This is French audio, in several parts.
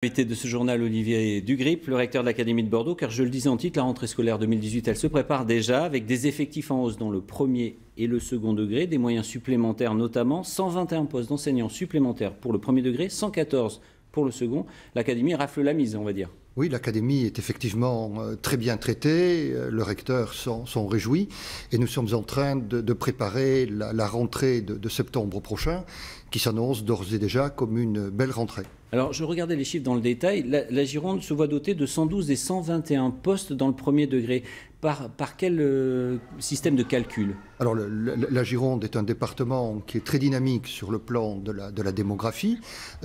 Invité de ce journal, Olivier Dugrip, le recteur de l'Académie de Bordeaux, car je le disais en titre, la rentrée scolaire 2018, elle se prépare déjà avec des effectifs en hausse dans le premier et le second degré, des moyens supplémentaires notamment, 121 postes d'enseignants supplémentaires pour le premier degré, 114 pour le second. L'Académie rafle la mise, on va dire. Oui, l'Académie est effectivement très bien traitée, le recteur s'en réjouit et nous sommes en train de préparer la rentrée de septembre prochain qui s'annonce d'ores et déjà comme une belle rentrée. Alors, je regardais les chiffres dans le détail. La Gironde se voit dotée de 112 et 121 postes dans le premier degré. Par quel système de calcul? Alors, la Gironde est un département qui est très dynamique sur le plan de la démographie.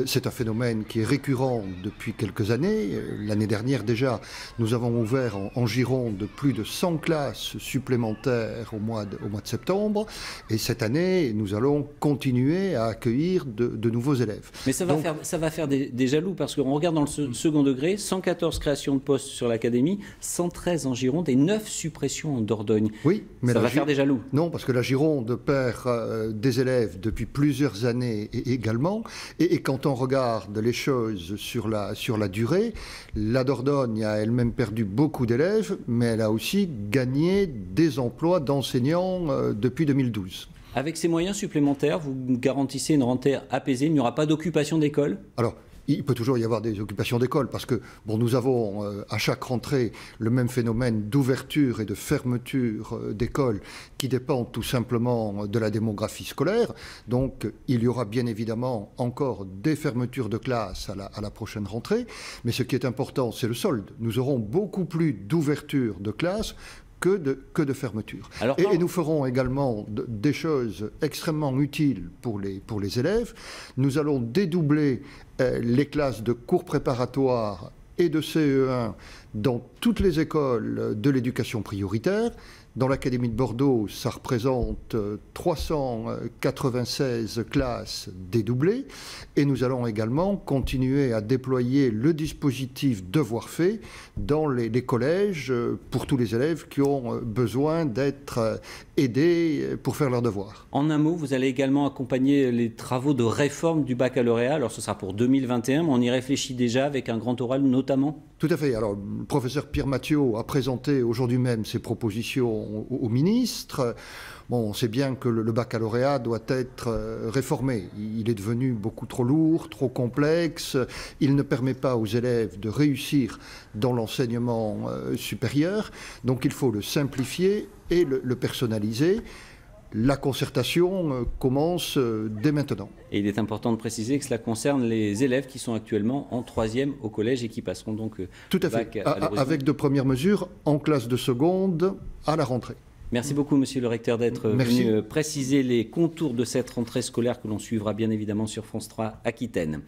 C'est un phénomène qui est récurrent depuis quelques années. L'année dernière déjà, nous avons ouvert en Gironde plus de 100 classes supplémentaires au mois de septembre. Et cette année, nous allons continuer à accueillir de nouveaux élèves. Mais ça va faire des jaloux, parce qu'on regarde dans le second degré, 114 créations de postes sur l'Académie, 113 en Gironde et 9 suppressions en Dordogne. Oui, mais ça va faire des jaloux. Non, parce que la Gironde perd des élèves depuis plusieurs années également. Et quand on regarde les choses sur la durée, la Dordogne a elle-même perdu beaucoup d'élèves, mais elle a aussi gagné des emplois d'enseignants depuis 2012. Avec ces moyens supplémentaires, vous garantissez une rentrée apaisée, il n'y aura pas d'occupation d'école? Alors, il peut toujours y avoir des occupations d'école parce que nous avons à chaque rentrée le même phénomène d'ouverture et de fermeture d'écoles qui dépend tout simplement de la démographie scolaire. Donc il y aura bien évidemment encore des fermetures de classes à la prochaine rentrée. Mais ce qui est important, c'est le solde. Nous aurons beaucoup plus d'ouverture de classes que de fermeture. Et nous ferons également des choses extrêmement utiles pour les élèves. Nous allons dédoubler les classes de cours préparatoires et de CE1 dans toutes les écoles de l'éducation prioritaire. Dans l'Académie de Bordeaux, ça représente 396 classes dédoublées. Et nous allons également continuer à déployer le dispositif Devoirs faits dans les collèges pour tous les élèves qui ont besoin d'être aidés pour faire leurs devoirs. En un mot, vous allez également accompagner les travaux de réforme du baccalauréat. Alors ce sera pour 2021, mais on y réfléchit déjà avec un grand oral notamment? Tout à fait. Alors, le professeur Pierre Mathiot a présenté aujourd'hui même ses propositions au ministre. Bon, on sait bien que le baccalauréat doit être réformé. Il est devenu beaucoup trop lourd, trop complexe. Il ne permet pas aux élèves de réussir dans l'enseignement supérieur. Donc il faut le simplifier et le personnaliser. La concertation commence dès maintenant. Et il est important de préciser que cela concerne les élèves qui sont actuellement en 3e au collège et qui passeront donc tout à fait, avec de premières mesures en classe de seconde à la rentrée. Merci beaucoup, monsieur le recteur, d'être venu préciser les contours de cette rentrée scolaire que l'on suivra bien évidemment sur France 3 Aquitaine.